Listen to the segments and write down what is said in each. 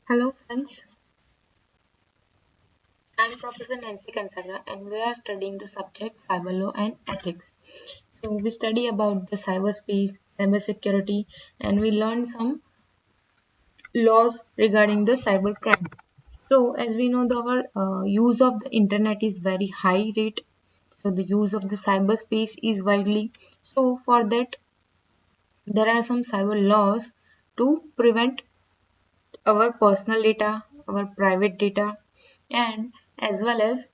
Hello friends, I am Professor Nancy Kansara and we are studying the subject cyber law and ethics. So we study about the cyberspace, cyber security and we learn some laws regarding the cyber crimes. So as we know our use of the internet is very high rate. So the use of the cyberspace is widely. So for that there are some cyber laws to prevent our personal data, our private data, and as well as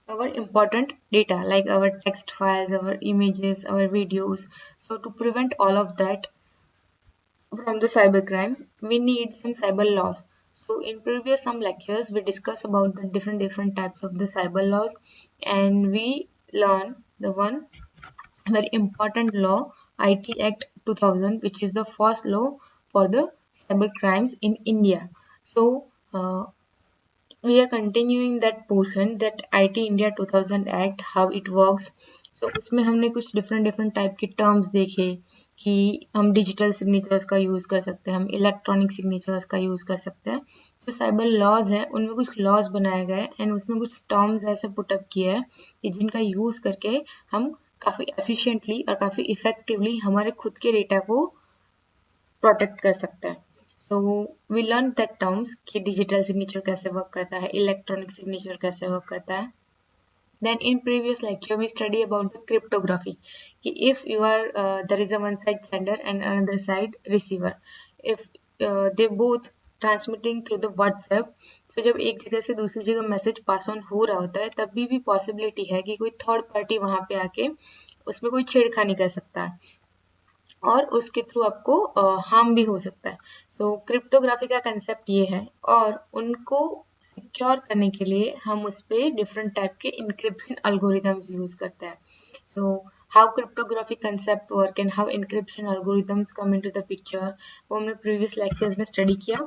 our important data like our text files, our images, our videos. So to prevent all of that from the cybercrime, we need some cyber laws. So in previous some lectures, we discuss about the different types of the cyber laws, and we learn the one very important law, IT Act 2000, which is the first law for the cyber crimes in India. So we are continuing that portion that IT India 2000 Act how it works. So उसमें हमने कुछ different type के terms देखे कि हम digital signatures का use कर सकते हैं, हम इलेक्ट्रॉनिक सिग्नेचर्स का यूज कर सकते हैं. जो साइबर लॉज है उनमें कुछ लॉज बनाए गए एंड उसमें कुछ टर्म्स ऐसे पुटअप किए हैं कि जिनका यूज करके हम काफी एफिशिएंटली और काफी इफेक्टिवली हमारे खुद के डेटा को प्रोटेक्ट कर सकते हैं. So we learn that terms कि डिजिटल सिग्नेचर कैसे वर्क करता है, इलेक्ट्रॉनिक सिग्नेचर कैसे वर्क करता है. Then in previous lecture we study about the cryptography. If you are there is a one side sender and another side receiver. If they both transmitting through the WhatsApp, तो जब एक जगह से दूसरी जगह मैसेज पास ऑन हो रहा होता है तब भी पॉसिबिलिटी है कि कोई थर्ड पार्टी वहां पे आके उसमें कोई छेड़खानी कर सकता है और उसके थ्रू आपको हार्म भी हो सकता है. सो क्रिप्टोग्राफी का कंसेप्ट ये है और उनको सिक्योर करने के लिए हम उस पर डिफरेंट टाइप के इंक्रिप्शन अल्गोरिथम्स यूज करते हैं. So how cryptography concept work and how encryption algorithms come into the picture वो हमने प्रीवियस लेक्चर्स में स्टडी किया.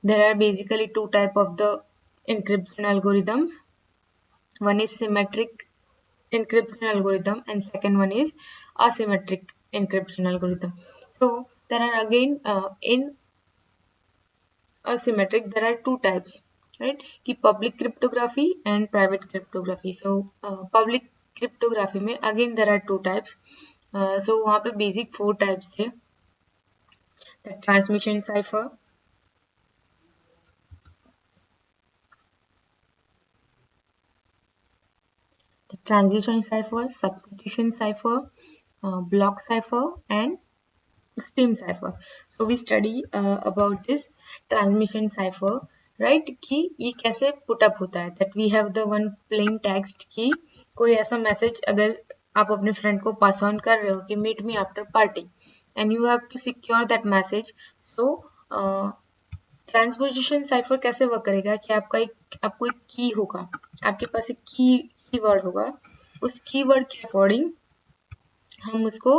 There are basically two type of the encryption algorithms. One is symmetric encryption algorithm and second one is asymmetric encryption algorithm. So there are again in asymmetric there are two types, right? कि public cryptography and private cryptography. So public cryptography में again there are two types. So वहाँ पे basic four types थे. The transmission cipher, the transition cipher, substitution cipher, block cipher and stream cipher. So we study about this transmission cipher, right? कि ये कैसे put up होता है. That we have the one plain text कि कोई ऐसा message अगर आप अपने friend को pass on कर रहे हो कि meet me after party and you have to secure that message. So transposition cipher कैसे वर्क करेगा कि आपको एक की होगा, आपके पास एक कीवर्ड होगा, उस कीवर्ड के अकॉर्डिंग हम उसको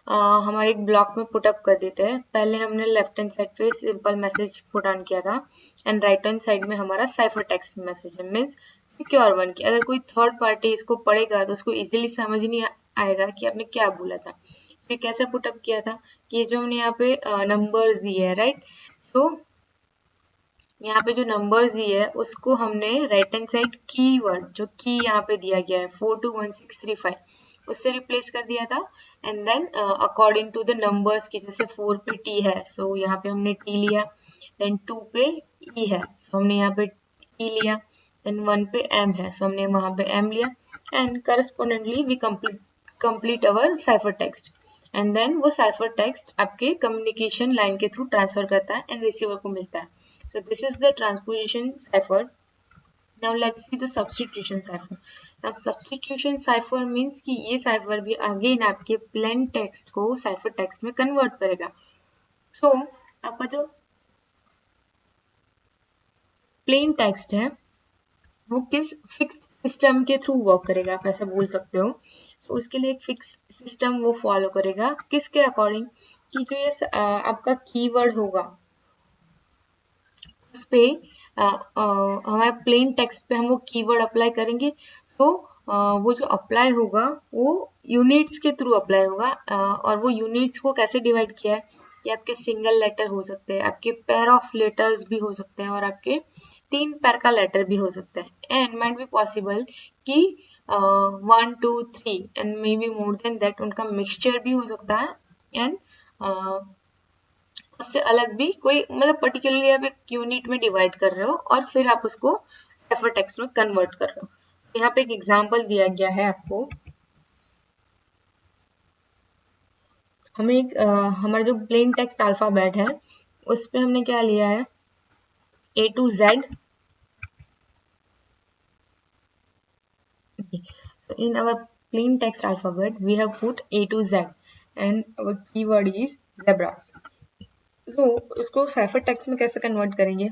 हमारे एक ब्लॉक में पुट अप कर देते हैं. पहले हमने लेफ्ट हैंड साइड पे सिंपल मैसेज पुट ऑन किया था एंड राइट हैंड साइड में हमारा साइफर टेक्स्ट मैसेज है, मीन्स सिक्योर वन की अगर कोई थर्ड पार्टी इसको पढ़ेगा तो उसको इजीली समझ नहीं आएगा कि आपने क्या बोला था. सो कैसे पुट अप किया था कि ये जो हमने यहाँ पे नंबर्स दिए है, राइट? सो यहाँ पे जो नंबर्स दिए है उसको हमने राइट हैंड साइड कीवर्ड जो की यहाँ पे दिया गया है 421635 उससे रिप्लेस कर दिया था and then according to the numbers की जैसे 4 पे टी है सो यहाँ पे हमने टी लिया, देन 2 पे ई है सो हमने यहाँ पे ई लिया, देन 1 पे एम है सो हमने वहां पे एम लिया and correspondingly we complete our cipher text and then वो साइफर टेक्स्ट आपके कम्युनिकेशन लाइन के थ्रू ट्रांसफर करता है एंड रिसीवर को मिलता है. So this is the transposition cipher. Now let's see the substitution cipher. Now substitution cipher means कि ये cipher भी again आपके plain text को cipher text में convert करेगा. So आपका जो plain text है वो किस फिक्स सिस्टम के थ्रू वर्क करेगा, आप ऐसा बोल सकते हो. So उसके लिए एक फिक्स सिस्टम वो फॉलो करेगा किसके अकॉर्डिंग कि जो ये आपका कीवर्ड होगा उस पे हमारे प्लेन टेक्स्ट पे हम वो कीवर्ड अप्लाई करेंगे. सो वो जो अप्लाई होगा वो यूनिट्स के थ्रू अप्लाई होगा और वो यूनिट्स को कैसे डिवाइड किया है ये आपके सिंगल लेटर हो सकते हैं, आपके पेयर ऑफ लेटर्स भी हो सकते हैं और आपके 3 पेयर का लेटर भी हो सकता है। एंड माइट बी पॉसिबल कि 1 2 3 and may be more than that उनका मिक्सचर भी हो सकता है। एंड उससे अलग भी कोई मतलब पर्टिकुलरली आप एक यूनिट में डिवाइड कर रहे हो और फिर आप उसको साइफर टेक्स्ट में कन्वर्ट कर रहे हो। तो यहाँ पे एक एग्जांपल दिया गया है आपको। हमें एक हमारा जो प्लेन टेक्स्ट अल्फाबेट है उस पे हमने क्या लिया है, A to Z। So in our plain text alphabet we have put A to Z and our keyword is zebras. So उसको साइफर टेक्स्ट में कैसे कन्वर्ट करेंगे,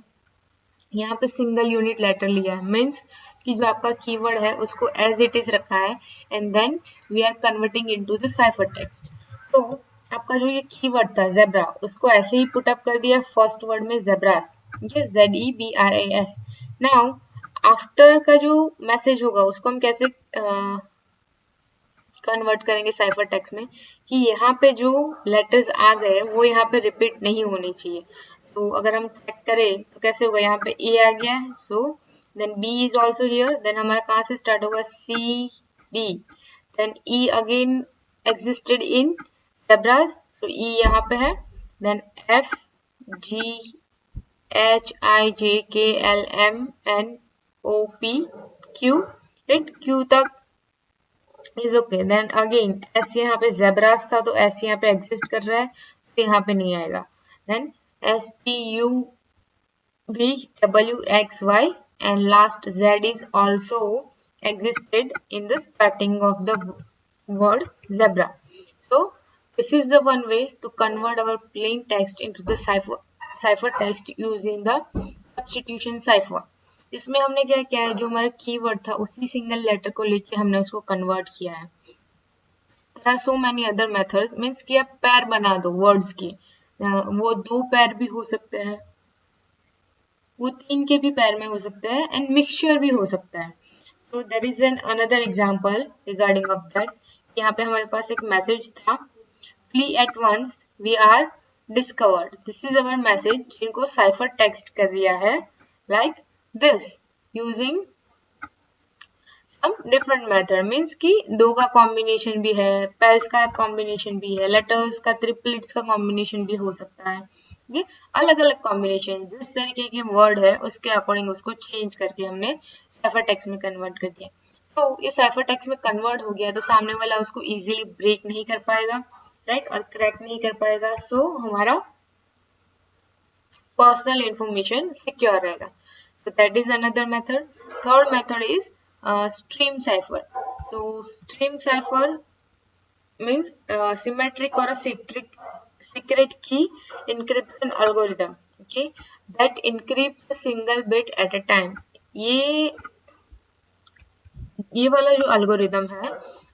यहाँ पे सिंगल यूनिट लेटर लिया है, मीन्स कि जो आपका कीवर्ड है उसको एज इट इज रखा है and then we are converting into the cipher text. So आपका जो ये कीवर्ड था जेब्रा, उसको ऐसे ही पुट अप कर दिया फर्स्ट वर्ड में जेब्रास, ये ZEBRAS। नाउ आफ्टर का जो मैसेज होगा उसको हम कैसे कन्वर्ट करेंगे साइफर टेक्स्ट में, कि यहाँ पे जो लेटर्स आ गए वो यहाँ पे रिपीट नहीं होने चाहिए। तो अगर हम चेक करें तो कैसे होगा, यहाँ पे A आ गया है, so then B is also here, then हमारा कहाँ से स्टार्ट होगा, CD, then E again existed in zebras, so E यहाँ पे है, then F G H I J K L M N O P Q, right, Q तक is okay. Then again S यहाँ पे जेब्रास था तो S यहाँ पे एग्जिस्ट कर रहा है, तो यहाँ पे नहीं आएगा। Then STUVWXY and last Z is also existed in the starting of the word zebra. So this is the one way to convert our plain text into the cipher text using the substitution cipher. इसमें हमने क्या किया है, जो हमारा keyword था उसी single letter को लेके हमने उसको कन्वर्ट किया है। There are so many other methods, means कि आप पैर बना दो वर्ड्स की, वो 2 पैर भी हो सकते हैं, वो 3 के भी पैर में हो सकते हैं एंड मिक्सचर भी हो सकता है। So there is an another example regarding of that। यहाँ पे हमारे पास एक मैसेज था, flee at once we are discovered। This is our message जिनको साइफर टेक्स्ट कर दिया है like this using some different method, means कि 2 का कॉम्बिनेशन भी है, पेयर्स का कॉम्बिनेशन भी है, लेटर्स का ट्रिपलेट्स का कॉम्बिनेशन भी हो सकता है, ये अलग अलग कॉम्बिनेशन जिस तरीके के वर्ड है उसके अकॉर्डिंग उसको चेंज करके हमने साइफर टेक्स्ट में कन्वर्ट कर दिया। सो ये साइफर टेक्स्ट में कन्वर्ट हो गया तो सामने वाला उसको इजीली ब्रेक नहीं कर पाएगा, राइट, और क्रैक नहीं कर पाएगा। सो हमारा पर्सनल इंफॉर्मेशन सिक्योर रहेगा। So that is another method. Third method is stream cipher. So stream cipher means symmetric or a secret key encryption algorithm, okay, that encrypts a single bit at a time। ये वाला जो algorithm है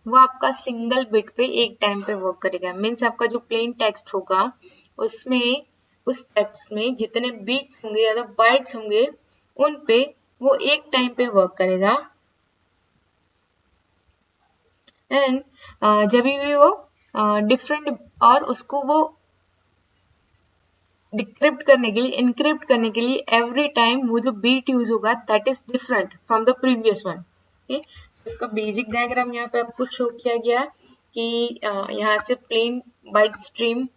वो आपका single bit पे एक time पे work करेगा, मीन्स आपका जो प्लेन टेक्स्ट होगा उसमें उस टेक्स्ट में जितने बिट होंगे या तो बाइट्स होंगे उन पे वो एक टाइम पे वर्क करेगा। एंड जब भी वो डिफरेंट और उसको वो डिक्रिप्ट करने के लिए, इनक्रिप्ट करने के लिए एवरी टाइम वो जो बीट यूज होगा that is different from the previous one. इसका बेसिक डायग्राम यहाँ पे आपको शो किया गया कि यहाँ से प्लेन बाइट स्ट्रीम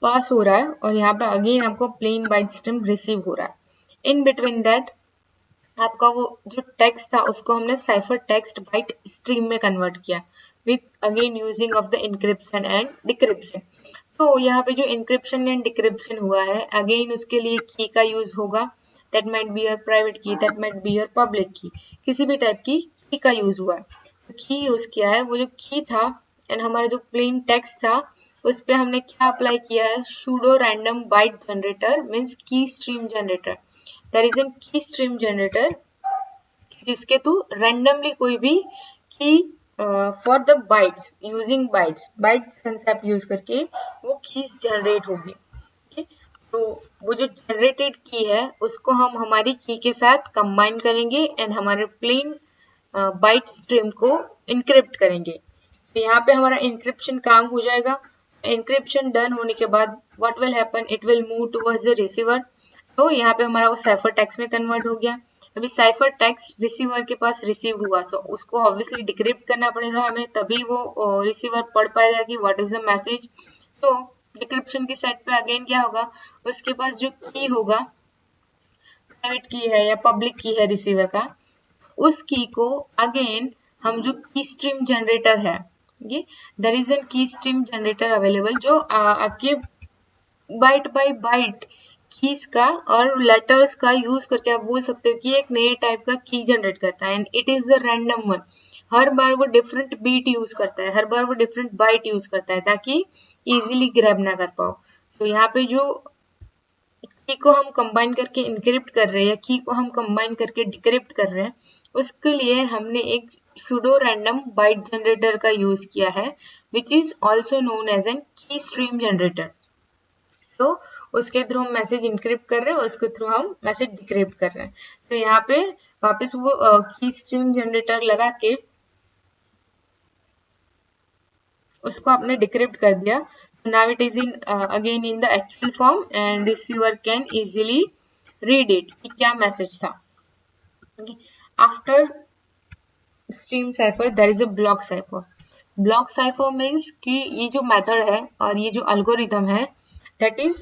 पास हो रहा है और यहाँ पे अगेन आपको प्लेन बाइट स्ट्रीम रिसीव हो रहा है। इन बिटवीन दैट आपका वो जो टेक्स्ट था उसको हमने साइफर टेक्स्ट बाइट स्ट्रीम में कन्वर्ट किया with again using of the encryption and decryption. So यहाँ पे जो इनक्रिप्शन एंड डिक्रिप्शन हुआ है अगेन उसके लिए की का यूज होगा, that might be your private key, that might be your public key, किसी भी टाइप की का यूज हुआ है। की यूज किया है, वो जो की था एंड हमारा जो प्लेन टेक्स्ट था उस पे हमने क्या अप्लाई किया है, pseudo random byte generator means key stream generator. There is an key stream generator जिसके थ्रू रैंडमली कोई भी key for the bytes using byte concept use करके वो कीज जनरेट होगी। तो वो जो जनरेटेड की है उसको हम हमारी की के साथ कंबाइन करेंगे एंड हमारे प्लेन बाइट स्ट्रीम को इनक्रिप्ट करेंगे। तो यहाँ पे हमारा इंक्रिप्शन काम हो जाएगा। इंक्रिप्शन डन होने के बाद what will happen, it will move towards the receiver. तो यहाँ पे हमारा वो साइफर टेक्स्ट में कन्वर्ट हो गया। अभी साइफर टेक्स्ट रिसीवर के पास रिसीव हुआ, सो उसको ऑब्वियसली डिक्रिप्ट करना पड़ेगा हमें, तभी वो रिसीवर पढ़ पाएगा कि what is the message. So decryption की साइड पे अगेन क्या होगा, उसके पास जो की होगा, प्राइवेट की है या पब्लिक की है रिसीवर का, उस की को अगेन हम जो की स्ट्रीम जनरेटर है, ये there is an key stream generator available, जो आपके बाइट बाय बाइट कीज का और लेटर्स का यूज करके आप बोल सकते हो कि एक नए टाइप का की जनरेट करता है, and it is the random one. हर बार वो डिफरेंट बीट यूज करता है, हर बार वो डिफरेंट बाइट यूज करता है, ताकि इजीली ग्रैब ना कर पाओ। तो यहाँ पे जो की को हम कंबाइन करके इनक्रिप्ट कर रहे हैं या की को हम कंबाइन करके डिक्रिप्ट कर रहे हैं, उसके लिए हमने एक सूडो रैंडम बाइट जनरेटर का यूज किया है, which is also known as an key stream generator. तो उसके थ्रू हम मैसेज इनक्रिप्ट कर रहे हैं और उसके थ्रू हम मैसेज डिक्रिप्ट कर रहे हैं। तो यहाँ पे वापस वो की स्ट्रीम जनरेटर लगा के उसको आपने डिक्रिप्ट कर दिया। So now it is in again in the actual form and receiver can easily read it कि क्या मैसेज था। Okay. After stream cipher there is a block cipher. Block cipher means कि ये जो मेथड है और ये जो एल्गोरिथम है, that is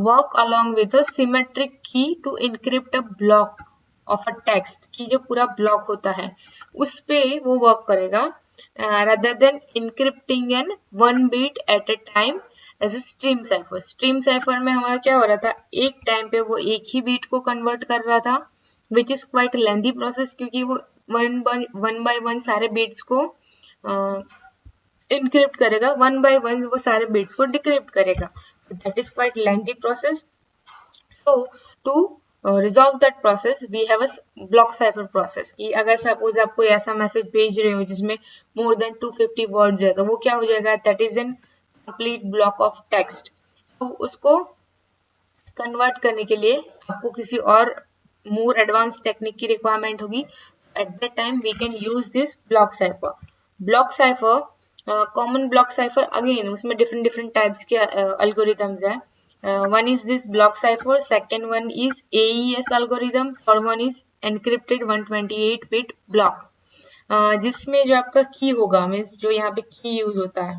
work along with a symmetric key to encrypt a block of a text की जो पूरा ब्लॉक होता है उस पे वो वर्क करेगा, rather than encrypting an one bit at a time as a stream cipher. Stream cipher में हमारा क्या हो रहा था, एक टाइम पे वो एक ही बीट को कन्वर्ट कर रहा था, which is quite lengthy process, क्योंकि वो वन बाय वन सारे बीट्स को इनक्रिप्ट करेगा, वन बाय वन वो सारे बिट्स को डिक्रिप्ट करेगा। So that is quite lengthy process. So to resolve that process we have a block cipher process, कि अगर सपोज आप कोई ऐसा मैसेज भेज रहे हो जिसमें मोर देन 250 वर्ड्स है, तो वो क्या हो जाएगा, that is an complete block of text. तो उसको कन्वर्ट करने के लिए आपको किसी और मोर एडवांस टेक्निक की रिक्वायरमेंट होगी। At that time we can use this block cipher. Block cipher common block cipher, again उसमें डिफरेंट डिफरेंट टाइप्स के एल्गोरिथम्स है। one is this block cipher, second one is AES algorithm, third one is encrypted 128 bit block, जिसमें जो आपका की होगा, means जो यहाँ पे की यूज होता है,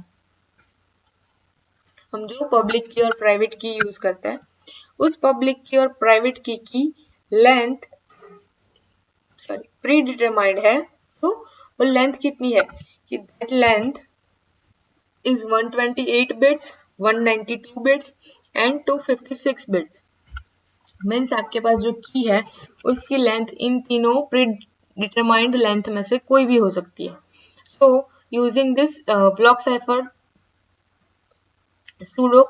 हम जो पब्लिक की और प्राइवेट की यूज करते हैं, उस पब्लिक की और प्राइवेट की लेंथ प्री डिटरमाइंड है। सो वो लेंथ कितनी है कि that length is 128 bits, 192 bits and 256 bits। Means आपके पास जो की है उसकी लेंथ इन तीनों प्री डिटरमाइंड लेंथ में से कोई भी हो सकती है। So using this block cipher pseudo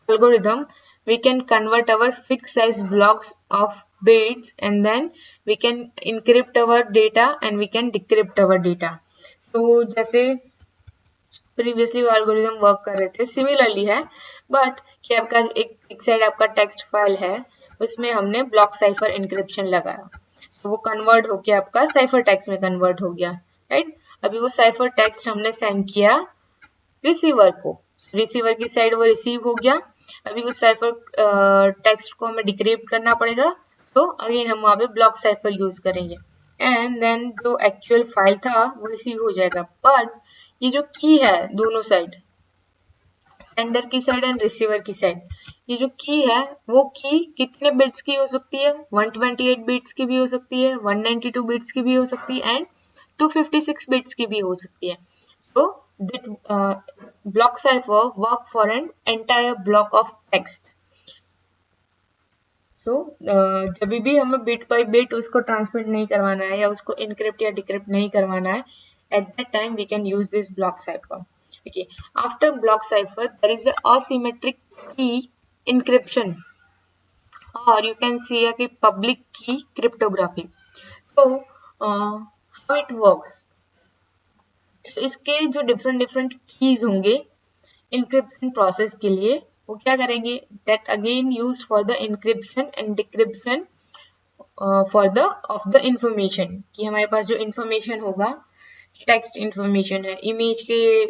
algorithm we can convert our fixed size blocks of bits and then we can encrypt our data and we can decrypt our data। तो जैसे previously वो एल्गोरिथम वर्क कर रहे थे, similarly है, but कि आपका एक साइड आपका टेक्स्ट फाइल है, उसमें हमने ब्लॉक साइफर इंक्रिप्शन लगाया, तो वो कन्वर्ट होके आपका साइफर टेक्स्ट में कन्वर्ट हो गया, राइट। अभी वो साइफर टेक्स्ट हमने सेंड किया रिसीवर को, रिसीवर की साइड वो रिसीव हो गया। अभी उस साइफर टेक्स्ट को हमें डिक्रिप्ट करना पड़ेगा, तो अगेन हम वहाँ पे ब्लॉक साइफर यूज करेंगे एंड देन जो एक्चुअल फाइल था वो रिसीव हो जाएगा। बट ये जो की है दोनों साइड, सेंडर की साइड एंड रिसीवर की साइड, ये जो की है वो की कितने बिट्स की हो सकती है, 128 बिट्स की भी हो सकती है, 192 बिट्स की भी हो सकती है एंड 256 बिट्स की भी हो सकती है। So that block cipher work for an entire block of text. तो जब भी हमें बिट बाय बिट उसको ट्रांसमिट नहीं करवाना है या उसको इनक्रिप्ट या डिक्रिप्ट नहीं करवाना है, at that time we can use this block cipher। Okay, after block cipher there is a asymmetric key encryption or you can see a public key cryptography। so how it works, तो इसके जो different different keys होंगे encryption process के लिए, वो क्या करेंगे, that again use for the encryption and decryption for the of the information, कि हमारे पास जो इंफॉर्मेशन होगा टेक्स्ट इंफॉर्मेशन है, इमेज के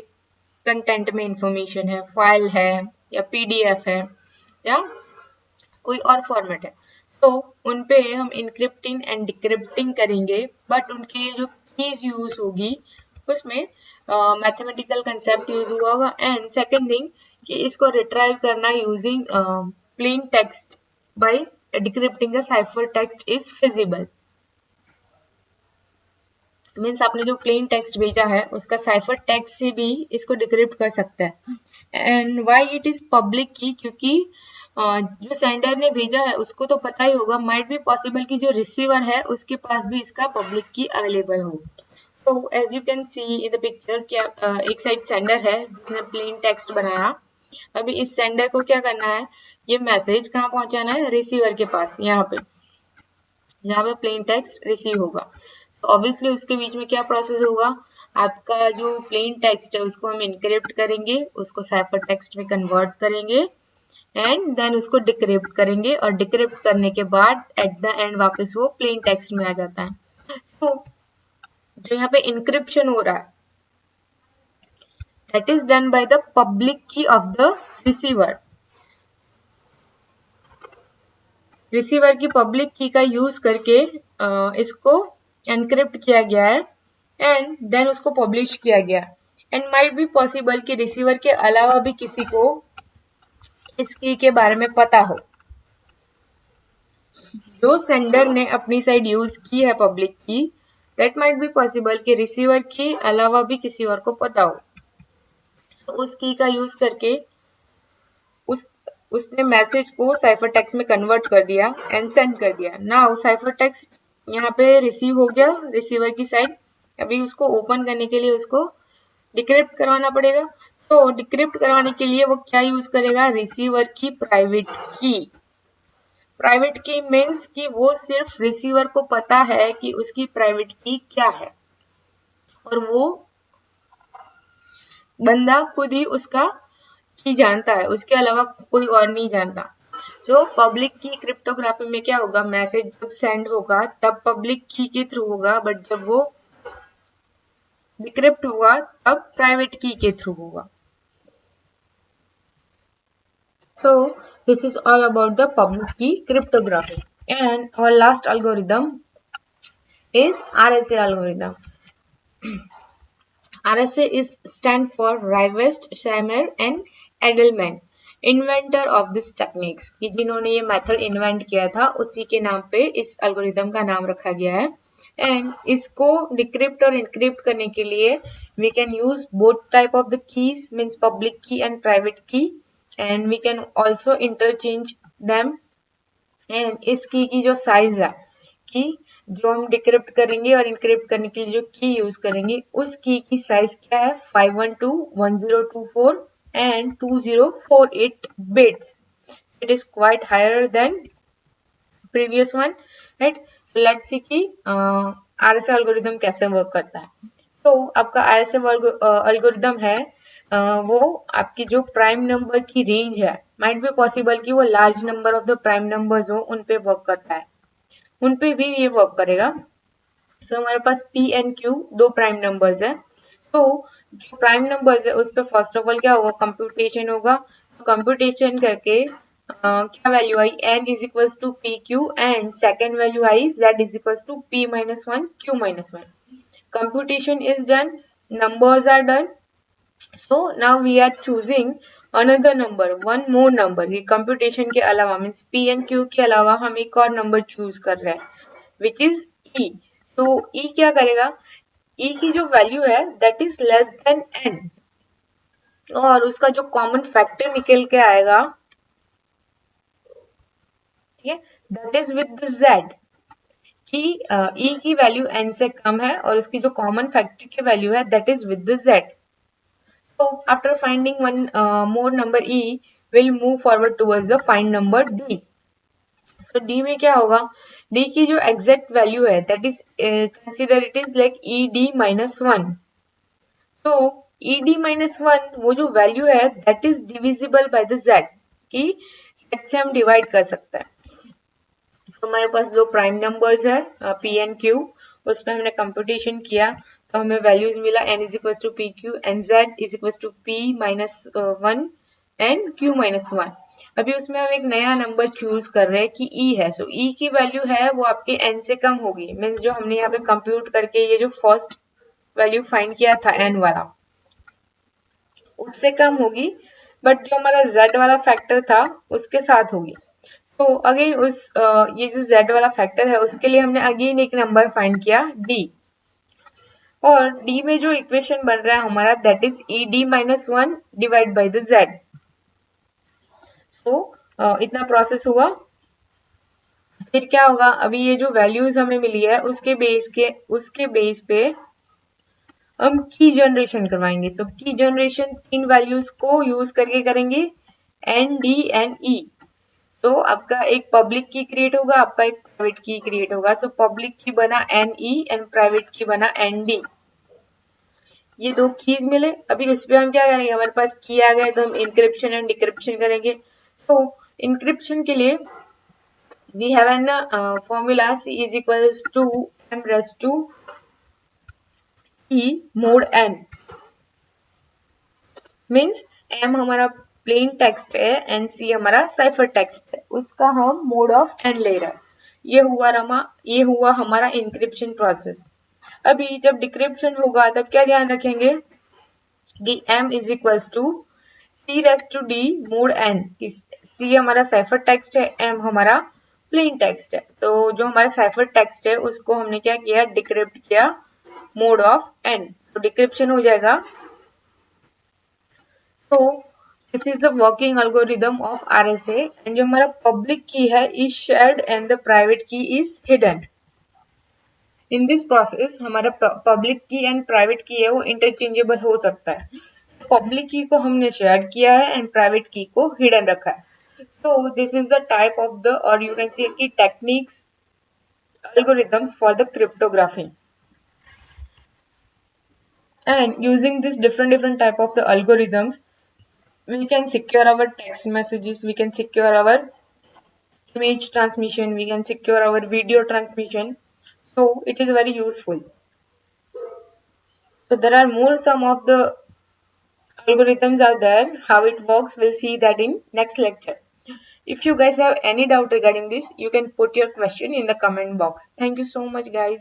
कंटेंट में इंफॉर्मेशन है, फाइल है या पीडीएफ है या कोई और फॉर्मेट है, तो उन पे हम इंक्रिप्टिंग एंड डिक्रिप्टिंग करेंगे, बट उनकी जो कीज यूज होगी उसमें मैथमेटिकल कंसेप्ट यूज हुआ होगा। एंड सेकेंड थिंग कि इसको रिट्राइव करना using plain text bye decrypting a cipher text is feasible. Means आपने जो प्लेन टेक्स्ट भेजा है उसका साइफर टेक्स्ट से भी इसको डिक्रिप्ट कर सकता है। And why it is public की, क्योंकि जो सेंडर ने भेजा है उसको तो पता ही होगा, माइट बी पॉसिबल कि जो रिसीवर है उसके पास भी इसका पब्लिक की अवेलेबल हो। So as you can see in the picture क्या एक साइड सेंडर है जिसने प्लेन टेक्स्ट बनाया। अभी इस सेंडर को क्या करना है, ये मैसेज कहाँ पहुंचाना है, रिसीवर के पास, यहाँ पे जहाँ पे प्लेन टेक्स्ट रिसीव होगा। तो ऑब्वियसली उसके बीच में क्या प्रोसेस होगा, आपका जो प्लेन टेक्स्ट है उसको हम इनक्रिप्ट करेंगे, उसको साइफर टेक्स्ट में कन्वर्ट करेंगे एंड देन उसको डिक्रिप्ट करेंगे, और डिक्रिप्ट करने के बाद एट द एंड वापस वो प्लेन टेक्स्ट में आ जाता है। सो जो यहाँ पे इंक्रिप्शन हो रहा है that is done by the public की ऑफ द रिसीवर। रिसीवर की पब्लिक की का यूज करके इसको एनक्रिप्ट किया गया है एंड देन उसको पब्लिश किया गया। एंड माइट बी पॉसिबल कि रिसीवर के अलावा भी किसी को इस की के बारे में पता हो। जो सेंडर ने अपनी साइड यूज की है पब्लिक की, दैट माइट बी पॉसिबल कि रिसीवर के अलावा भी किसी और को पता हो। तो उस की का यूज करके उसने मैसेज को साइफर टेक्स्ट में कन्वर्ट कर दिया एंड सेंड कर दिया। नाउ साइफर टेक्स्ट यहाँ पे रिसीव हो गया रिसीवर की साइड। अभी उसको ओपन करने के लिए उसको डिक्रिप्ट करवाना पड़ेगा। तो डिक्रिप्ट करवाने के लिए वो क्या यूज करेगा, रिसीवर की प्राइवेट की। प्राइवेट की मीन्स कि वो सिर्फ रिसीवर को पता है कि उसकी प्राइवेट की क्या है, और वो बंदा खुद ही उसका की जानता है, उसके अलावा कोई और नहीं जानता। जो पब्लिक की क्रिप्टोग्राफी में क्या होगा, मैसेज जब सेंड होगा तब पब्लिक की के थ्रू होगा, बट जब वो डिक्रिप्ट होगा तब प्राइवेट की के थ्रू होगा। So this is all about the public key cryptography, and our last algorithm is RSA algorithm. RSA is stand for Rivest, Schreiber and Edelman, inventor of this techniques, कि जिन्होंने ये method invent किया था उसी के नाम पे इस एल्गोरिदम का नाम रखा गया है। एंड इसको डिक्रिप्ट और इनक्रिप्ट करने के लिए we can use both type of the keys, means public key and private key, and we can also interchange them. And इस की जो साइज है, कि जो हम डिक्रिप्ट करेंगे और इनक्रिप्ट करने के लिए जो की यूज करेंगे उस की साइज क्या है, 5121024 and 2048 bits. It is quite higher than previous one, right? So let's see कि RSA algorithm कैसे वर्क करता है। तो आपका RSA algorithm है वो आपकी जो प्राइम नंबर की रेंज है, माइट बी पॉसिबल कि वो large number of the prime numbers हो, उन पे वर्क करता है, उन पे भी ये वर्क करेगा। तो हमारे पास P and Q दो प्राइम नंबर्स है। सो जो प्राइम नंबर्स है उस पर फर्स्ट ऑफ ऑल क्या होगा, कंप्यूटेशन होगा। सो कंप्यूटेशन करके क्या वैल्यू आई, n is equals to p q, and second value आई z is equals to p minus one q minus one. Computation is done, numbers are done. So now we are choosing another number, one more number. ये computation के अलावा means p and q के अलावा हम एक और number choose कर रहे हैं, विच इज e. तो e क्या करेगा, e की जो वैल्यू है that is less than n, और उसका जो कॉमन फैक्टर निकल के आएगा, ठीक है, दैट इज विद z, कि e की वैल्यू n से कम है और उसकी जो कॉमन फैक्टर की वैल्यू है that is with z. So after finding one more number e, we'll move forward towards the find number d. तो d में क्या होगा, d की जो एग्जैक्ट वैल्यू है that is consider it is like E D minus one. So E D minus one वो जो value है that is divisible by the z, कि z से हम डिवाइड कर सकते हैं। तो हमारे पास दो प्राइम नंबर्स है p एंड q, उस पर हमने कंप्यूटेशन किया तो हमें वैल्यूज मिला n is equal to p q and z is equal to p minus 1 and q minus 1। अभी उसमें हम एक नया नंबर चूज कर रहे हैं कि e है, सो e की वैल्यू है वो आपके n से कम होगी, मीन्स जो हमने यहाँ पे कंप्यूट करके ये जो फर्स्ट वैल्यू फाइंड किया था n वाला उससे कम होगी, बट जो हमारा z वाला फैक्टर था उसके साथ होगी। तो अगेन ये जो z वाला फैक्टर है उसके लिए हमने अगेन एक नंबर फाइंड किया d, और d में जो इक्वेशन बन रहा है हमारा that is E D minus 1 divide by the z। तो इतना प्रोसेस हुआ। फिर क्या होगा, अभी ये जो वैल्यूज हमें मिली है उसके बेस पे हम की जनरेशन करवाएंगे। सो की जनरेशन 3 वैल्यूज को यूज करके करेंगे, एन डी एंड ई। तो आपका एक पब्लिक की क्रिएट होगा, आपका एक प्राइवेट की क्रिएट होगा। सो पब्लिक की बना एन ई एंड प्राइवेट की बना एन डी। ये दो कीज मिले। अभी उस पर हम क्या करेंगे, हमारे पास की आ गए तो हम इंक्रिप्शन एंड डिक्रिप्शन करेंगे। सो इंक्रिप्शन के लिए we have an formula c is equals to m raised to e mod n, means m हमारा प्लेन टेक्स्ट है एंड c हमारा साइफर टेक्स्ट है, उसका हम मोड ऑफ n ले रहे हैं। ये हुआ हमारा इंक्रिप्शन प्रोसेस। अभी जब डिक्रिप्शन होगा तब क्या ध्यान रखेंगे कि m is equals to c raise to d mod n। c हमारा साइफर टेक्स्ट है, m हमारा प्लेन टेक्स्ट है। तो जो हमारा साइफर टेक्स्ट है उसको हमने क्या किया, डिक्रिप्ट किया mode of n। So decryption हो जाएगा। So this is the working algorithm of RSA, and जो हमारा पब्लिक की है is shared and the private key is hidden. In this process हमारा public key and private key है वो interchangeable हो सकता है। पब्लिक की को हमने शेयर किया है एंड प्राइवेट की को हिडन रखा है। So this is the type of the, or you can say key techniques, algorithms for the cryptography. And using this different type of the algorithms, we can secure our text messages, we can secure our image transmission, we can secure our video transmission. So it is very useful. So there are more some of the algorithms are there. How it works, we'll see that in next lecture. If you guys have any doubt regarding this, you can put your question in the comment box. Thank you so much, guys.